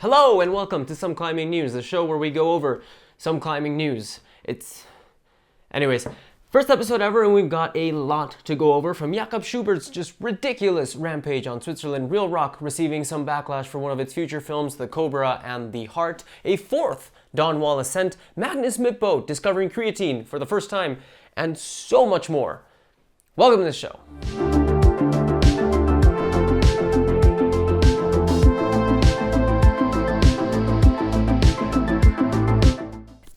Hello and welcome to Some Climbing News, the show where we go over some climbing news. Anyways, first episode ever and we've got a lot to go over, from JAKOB Schubert's just ridiculous rampage on Switzerland, Real Rock receiving some backlash for one of its future films, The Cobra and the Heart, a fourth Dawn Wall ascent, Magnus Midtbo discovering creatine for the first time, and so much more. Welcome to the show.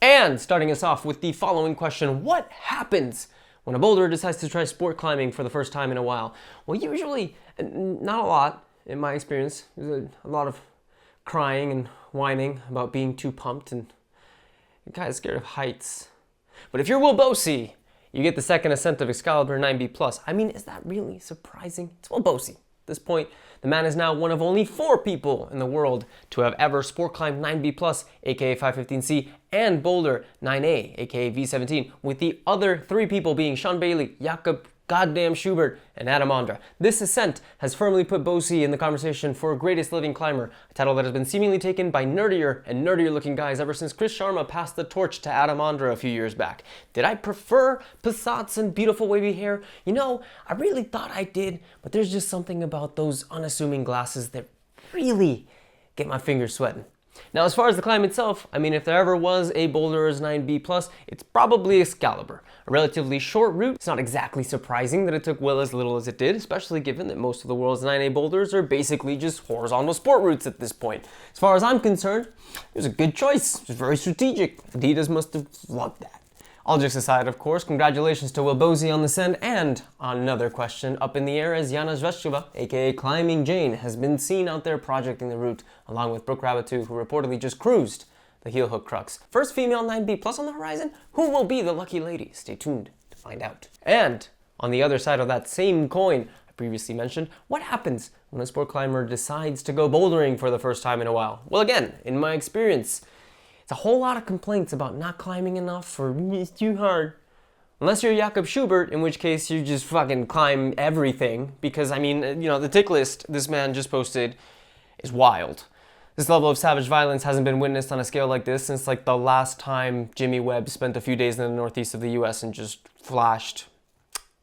And starting us off with the following question: what happens when a boulder decides to try sport climbing for the first time in a while? Well, usually, not a lot, in my experience. There's a lot of crying and whining about being too pumped and kind of scared of heights. But if you're Will Bosi, you get the second ascent of Excalibur 9B+. I mean, is that really surprising? It's Will Bosi. At this point, the man is now one of only 4 people in the world to have ever sport climbed 9B+, aka 515C, and boulder 9A, aka V17, with the other 3 people being Sean Bailey, JAKOB goddamn Schubert, and Adam ONDRA. This ascent has firmly put Bosi in the conversation for greatest living climber, a title that has been seemingly taken by nerdier and nerdier looking guys ever since Chris Sharma passed the torch to Adam ONDRA a few years back. Did I prefer Passats and beautiful wavy hair? You know, I really thought I did, but there's just something about those unassuming glasses that really get my fingers sweating. Now, as far as the climb itself, I mean, if there ever was a boulder's 9B+, it's probably Excalibur. A relatively short route. It's not exactly surprising that it took Will as little as it did, especially given that most of the world's 9A boulders are basically just horizontal sport routes at this point. As far as I'm concerned, it was a good choice. It was very strategic. Adidas must have loved that. All jokes aside, of course, congratulations to Will Bosi on this end, and on another question up in the air as Jana Zveshcheva, aka Climbing Jane, has been seen out there projecting the route, along with Brooke Rabbitoo, who reportedly just cruised the heel hook crux. First female 9B+ on the horizon? Who will be the lucky lady? Stay tuned to find out. And on the other side of that same coin I previously mentioned, what happens when a sport climber decides to go bouldering for the first time in a while? Well, again, in my experience, it's a whole lot of complaints about not climbing enough or it's too hard. Unless you're JAKOB Schubert, in which case you just fucking climb everything, because I mean, you know, the tick list this man just posted is wild. This level of savage violence hasn't been witnessed on a scale like this since like the last time Jimmy Webb spent a few days in the northeast of the US and just flashed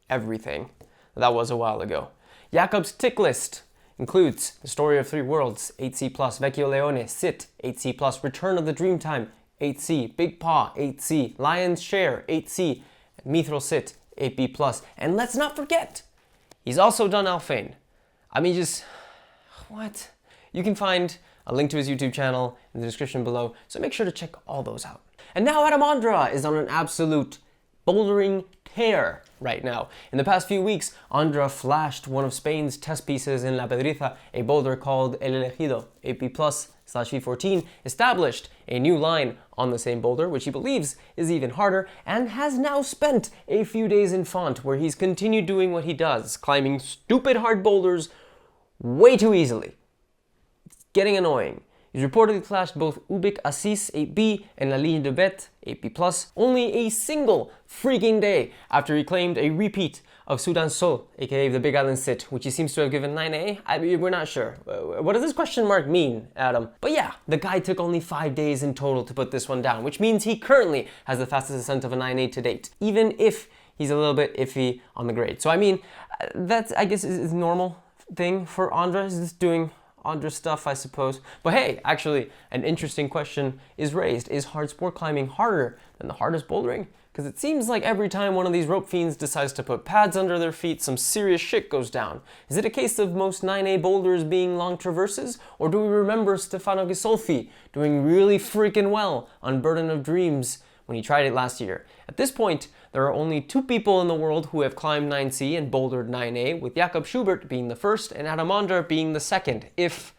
everything. That was a while ago. JAKOB's tick list includes The Story of 3 Worlds, 8C+, Vecchio Leone, Sit, 8C+, Return of the Dreamtime, 8C, Big Paw, 8C, Lion's Share, 8C, and Mithril Sit, 8B+. And let's not forget, he's also done Alphane. I mean, just, what? You can find a link to his YouTube channel in the description below, so make sure to check all those out. And now Adam ONDRA is on an absolute bouldering tear right now. In the past few weeks, ONDRA flashed one of Spain's test pieces in La Pedriza, a boulder called El Elegido, 8B+/V14, established a new line on the same boulder, which he believes is even harder, and has now spent a few days in Font, where he's continued doing what he does, climbing stupid hard boulders way too easily. It's getting annoying. He's reportedly flashed both Ubik Assis 8B and La Ligne de Bête 8B+, only a single freaking day after he claimed a repeat of Sudan Sol, aka the Big Island Sit, which he seems to have given 9A. I mean, we're not sure. What does this question mark mean, Adam? But yeah, the guy took only 5 days in total to put this one down, which means he currently has the fastest ascent of a 9A to date, even if he's a little bit iffy on the grade. So I mean, that's, I guess, is a normal thing for ONDRA. He's just doing ONDRA stuff, I suppose. But hey, actually, an interesting question is raised. Is hard sport climbing harder than the hardest bouldering? Because it seems like every time one of these rope fiends decides to put pads under their feet, some serious shit goes down. Is it a case of most 9A boulders being long traverses? Or do we remember Stefano Ghisolfi doing really freaking well on Burden of Dreams when he tried it last year? At this point, there are only 2 people in the world who have climbed 9C and bouldered 9A, with JAKOB Schubert being the first and Adam ONDRA being the second, if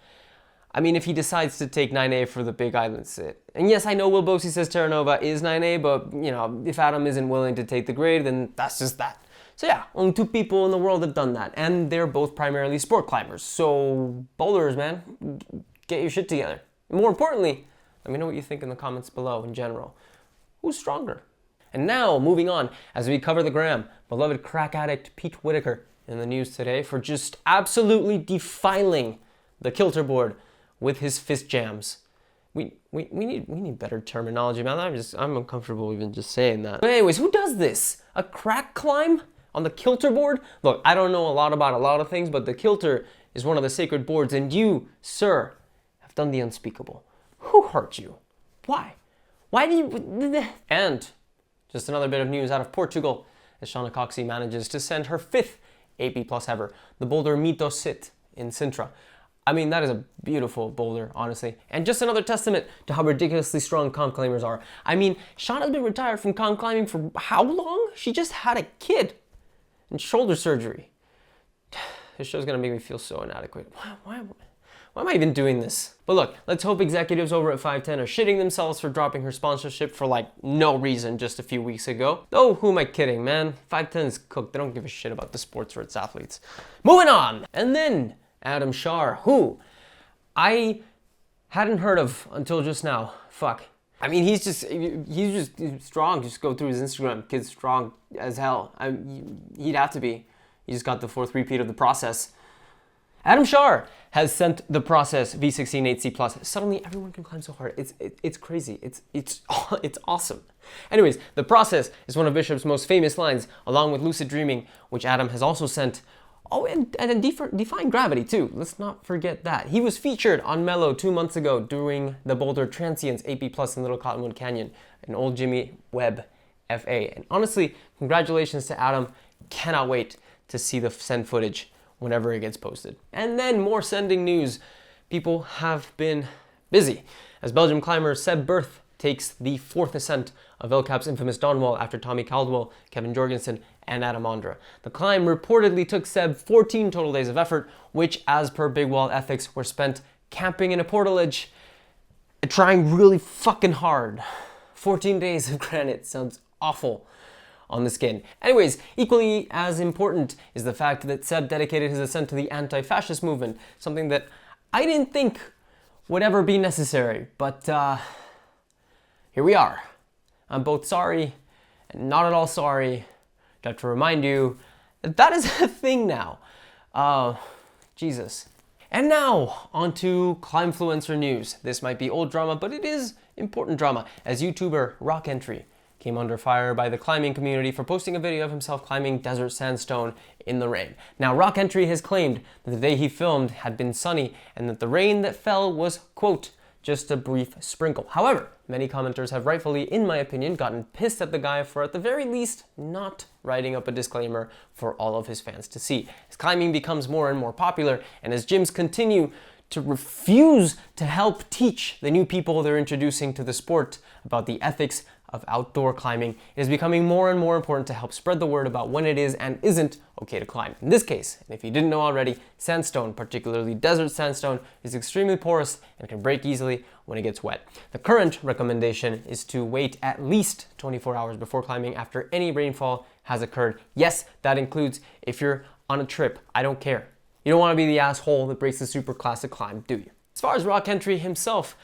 he decides to take 9A for the Big Island Sit. And yes, I know Will Bosi says Terra Nova is 9A, but, you know, if Adam isn't willing to take the grade, then that's just that. So yeah, only 2 people in the world have done that, and they're both primarily sport climbers. So, boulders, man, get your shit together. And more importantly, let me know what you think in the comments below in general. Who's stronger? And now, moving on, as we cover the gram, beloved crack addict Pete Whittaker in the news today for just absolutely defiling the kilter board with his fist jams. We need better terminology, man. I'm uncomfortable even just saying that. But anyways, who does this? A crack climb on the kilter board? Look, I don't know a lot about a lot of things, but the kilter is one of the sacred boards, and you, sir, have done the unspeakable. Who hurt you? Why? Why do you... And just another bit of news out of Portugal, as SHAUNA COXSEY manages to send her 5th AP Plus ever, the boulder Mito Sit in Sintra. I mean, that is a beautiful boulder, honestly. And just another testament to how ridiculously strong comp climbers are. I mean, SHAUNA's been retired from comp climbing for how long? She just had a kid and shoulder surgery. This show's gonna make me feel so inadequate. Why am I even doing this? But look, let's hope executives over at 510 are shitting themselves for dropping her sponsorship for like no reason just a few weeks ago. Though, who am I kidding, man? 510 is cooked. They don't give a shit about the sports or its athletes. Moving on! And then Adam Shar, who I hadn't heard of until just now. Fuck. I mean, he's just strong. Just go through his Instagram. Kid's strong as hell. He'd have to be. He just got the 4th repeat of the process. Adam Shar has sent the process V16 8C Plus. Suddenly, everyone can climb so hard. It's crazy. It's awesome. Anyways, the process is one of Bishop's most famous lines, along with Lucid Dreaming, which Adam has also sent. Oh, and Defying Gravity too. Let's not forget that. He was featured on Mellow 2 months ago during the Boulder Transients AP Plus in Little Cottonwood Canyon, an old Jimmy Webb FA. And honestly, congratulations to Adam. Cannot wait to see the send footage whenever it gets posted. And then more sending news. People have been busy as Belgium climber Seb Berthe takes the 4th ascent of El Cap's infamous Dawnwall after Tommy Caldwell, Kevin Jorgensen, and Adam ONDRA. The climb reportedly took Seb 14 total days of effort, which, as per Big Wall ethics, were spent camping in a portalage and trying really fucking hard. 14 days of granite sounds awful on the skin. Anyways, equally as important is the fact that Seb dedicated his ascent to the anti-fascist movement, something that I didn't think would ever be necessary, but here we are. I'm both sorry and not at all sorry. I have to remind you that that is a thing now. Jesus. And now, onto Climfluencer news. This might be old drama, but it is important drama, as YouTuber ROCKENTRY came under fire by the climbing community for posting a video of himself climbing desert sandstone in the rain. Now, ROCKENTRY has claimed that the day he filmed had been sunny and that the rain that fell was, quote, just a brief sprinkle. However, many commenters have rightfully, in my opinion, gotten pissed at the guy for at the very least not writing up a disclaimer for all of his fans to see. As climbing becomes more and more popular, and as gyms continue to refuse to help teach the new people they're introducing to the sport about the ethics of outdoor climbing, it is becoming more and more important to help spread the word about when it is and isn't okay to climb. In this case, and if you didn't know already, sandstone, particularly desert sandstone, is extremely porous and can break easily when it gets wet. The current recommendation is to wait at least 24 hours before climbing after any rainfall has occurred. Yes, that includes if you're on a trip. I don't care. You don't want to be the asshole that breaks the super classic climb, do you? As far as ROCKENTRY himself,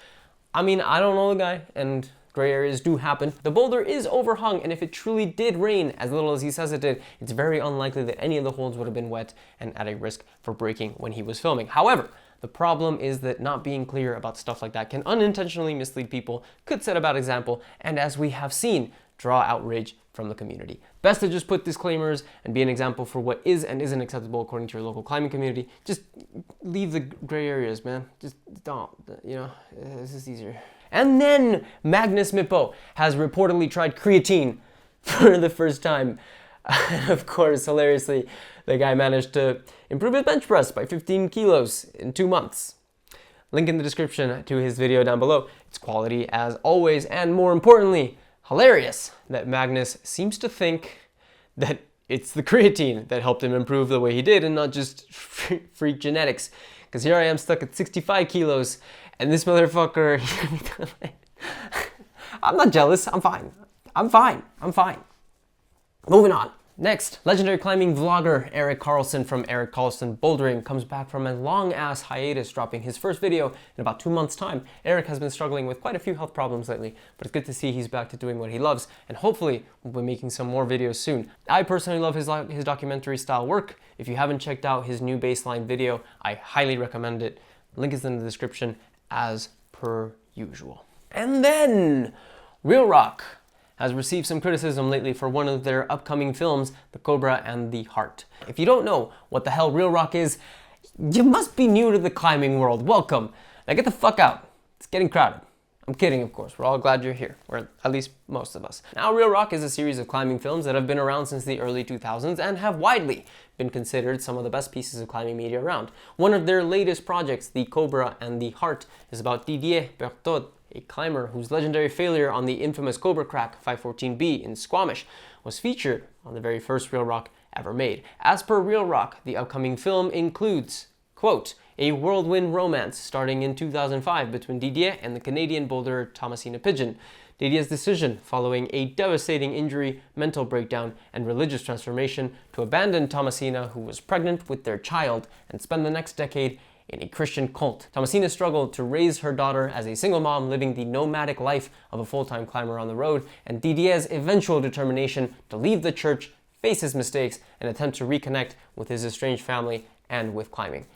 I mean, I don't know the guy, and gray areas do happen. The boulder is overhung, and if it truly did rain as little as he says it did, it's very unlikely that any of the holds would have been wet and at a risk for breaking when he was filming. However, the problem is that not being clear about stuff like that can unintentionally mislead people, could set a bad example, and as we have seen, draw outrage from the community. Best to just put disclaimers and be an example for what is and isn't acceptable according to your local climbing community. Just leave the gray areas, man. Just don't, you know, this is easier. And then Magnus Midtbo has reportedly tried creatine for the first time. And of course, hilariously, the guy managed to improve his bench press by 15 kilos in 2 months. Link in the description to his video down below. It's quality as always, and more importantly, hilarious that Magnus seems to think that it's the creatine that helped him improve the way he did and not just freak genetics. Because here I am stuck at 65 kilos and this motherfucker, I'm not jealous, I'm fine. I'm fine. Moving on. Next, legendary climbing vlogger ERIK from ERIK KARLSSON Bouldering comes back from a long-ass hiatus, dropping his first video in about 2 months' time. ERIK has been struggling with quite a few health problems lately, but it's good to see he's back to doing what he loves, and hopefully we'll be making some more videos soon. I personally love his documentary-style work. If you haven't checked out his new baseline video, I highly recommend it. Link is in the description, as per usual. And then, Real Rock has received some criticism lately for one of their upcoming films, The Cobra and the Heart. If you don't know what the hell Real Rock is, you must be new to the climbing world. Welcome. Now get the fuck out. It's getting crowded. I'm kidding, of course. We're all glad you're here, or at least most of us. Now, Real Rock is a series of climbing films that have been around since the early 2000s and have widely been considered some of the best pieces of climbing media around. One of their latest projects, The Cobra and the Heart, is about Didier Berthaud, a climber whose legendary failure on the infamous Cobra crack 514B in Squamish was featured on the very first Real Rock ever made. As per Real Rock, the upcoming film includes, quote, a whirlwind romance starting in 2005 between Didier and the Canadian boulderer Thomasina Pigeon. Didier's decision, following a devastating injury, mental breakdown, and religious transformation, to abandon Thomasina, who was pregnant with their child, and spend the next decade in a Christian cult. Thomasina struggled to raise her daughter as a single mom, living the nomadic life of a full-time climber on the road, and Didier's eventual determination to leave the church, face his mistakes, and attempt to reconnect with his estranged family and with climbing.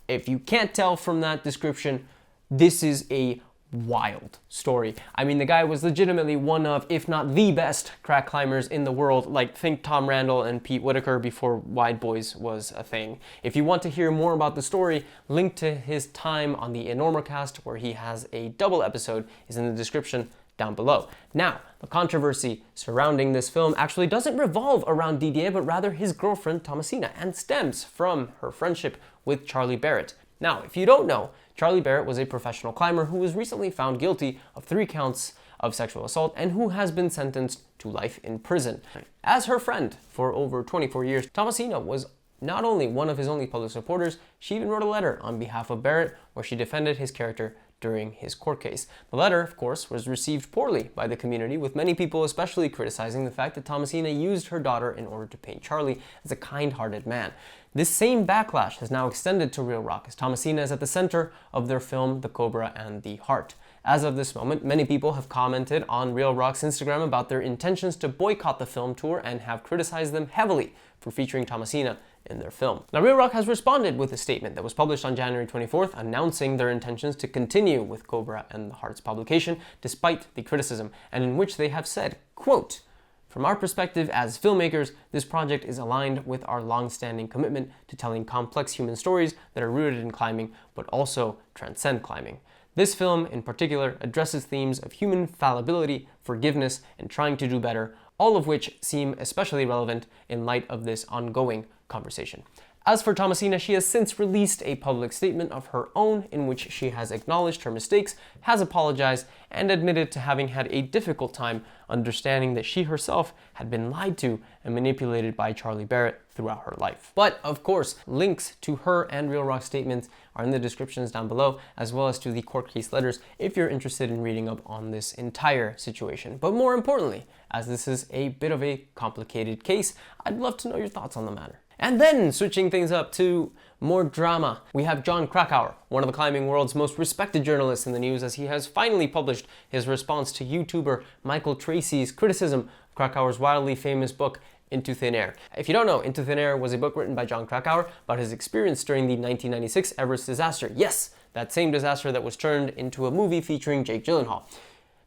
If you can't tell from that description, this is a wild story. I mean, the guy was legitimately one of, if not the best, crack climbers in the world. Like, think Tom Randall and Pete Whittacker before Wide Boys was a thing. If you want to hear more about the story, link to his time on the Enormocast, where he has a double episode, is in the description down below. Now, the controversy surrounding this film actually doesn't revolve around Didier, but rather his girlfriend Thomasina, and stems from her friendship with Charlie Barrett. Now, if you don't know, Charlie Barrett was a professional climber who was recently found guilty of 3 counts of sexual assault and who has been sentenced to life in prison. As her friend for over 24 years, Thomasina was not only one of his only public supporters, she even wrote a letter on behalf of Barrett where she defended his character during his court case. The letter, of course, was received poorly by the community, with many people especially criticizing the fact that Thomasina used her daughter in order to paint Charlie as a kind-hearted man. This same backlash has now extended to Real Rock, as Thomasina is at the center of their film The Cobra and the Heart. As of this moment, many people have commented on Real Rock's Instagram about their intentions to boycott the film tour and have criticized them heavily for featuring Thomasina in their film. Now, Real Rock has responded with a statement that was published on January 24th announcing their intentions to continue with Cobra and the Heart's publication despite the criticism, and in which they have said, quote, from our perspective as filmmakers, this project is aligned with our long-standing commitment to telling complex human stories that are rooted in climbing, but also transcend climbing. This film, in particular, addresses themes of human fallibility, forgiveness, and trying to do better, all of which seem especially relevant in light of this ongoing conversation. As for Thomasina, she has since released a public statement of her own in which she has acknowledged her mistakes, has apologized, and admitted to having had a difficult time understanding that she herself had been lied to and manipulated by Charlie Barrett throughout her life. But, of course, links to her and Real Rock's statements are in the descriptions down below, as well as to the court case letters if you're interested in reading up on this entire situation. But more importantly, as this is a bit of a complicated case, I'd love to know your thoughts on the matter. And then, switching things up to more drama, we have Jon Krakauer, one of the climbing world's most respected journalists, in the news, as he has finally published his response to YouTuber Michael Tracy's criticism of Krakauer's wildly famous book, Into Thin Air. If you don't know, Into Thin Air was a book written by Jon Krakauer about his experience during the 1996 Everest disaster. Yes, that same disaster that was turned into a movie featuring Jake Gyllenhaal.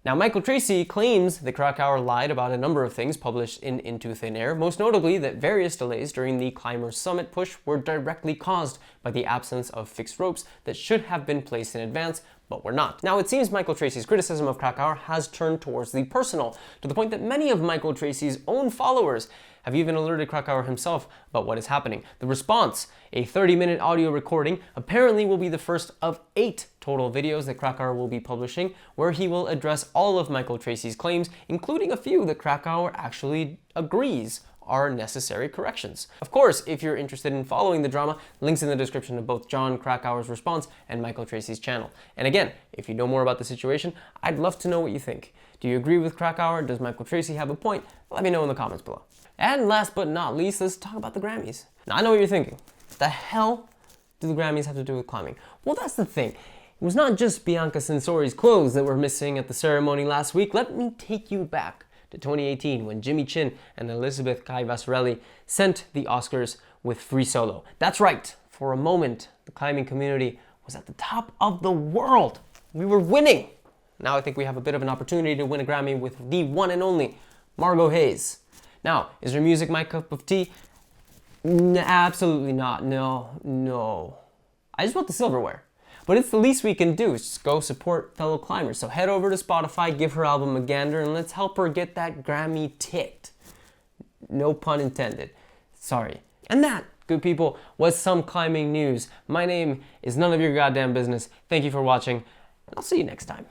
Now, Michael Tracy claims that Krakauer lied about a number of things published in Into Thin Air, most notably that various delays during the Climbers Summit push were directly caused by the absence of fixed ropes that should have been placed in advance, but were not. Now, it seems Michael Tracy's criticism of Krakauer has turned towards the personal, to the point that many of Michael Tracy's own followers have even alerted Krakauer himself about what is happening. The response, a 30-minute audio recording, apparently will be the first of 8 total videos that Krakauer will be publishing, where he will address all of Michael Tracy's claims, including a few that Krakauer actually agrees are necessary corrections. Of course, if you're interested in following the drama, links in the description of both Jon Krakauer's response and Michael Tracy's channel. And again, if you know more about the situation, I'd love to know what you think. Do you agree with Krakauer? Does Michael Tracy have a point? Let me know in the comments below. And last but not least, let's talk about the Grammys. Now, I know what you're thinking. What the hell do the Grammys have to do with climbing? Well, that's the thing. It was not just Bianca Censori's clothes that were missing at the ceremony last week. Let me take you back to 2018 when Jimmy Chin and Elizabeth Kai Vasarely sent the Oscars with Free Solo. That's right. For a moment, the climbing community was at the top of the world We were winning. Now I think we have a bit of an opportunity to win a Grammy with the one and only Margo Hayes. Now, is her music my cup of tea? Absolutely not. No. I just want the silverware. But it's the least we can do. Just go support fellow climbers. So head over to Spotify, give her album a gander, and let's help her get that Grammy ticked. No pun intended. Sorry. And that, good people, was some climbing news. My name is none of your goddamn business. Thank you for watching, and I'll see you next time.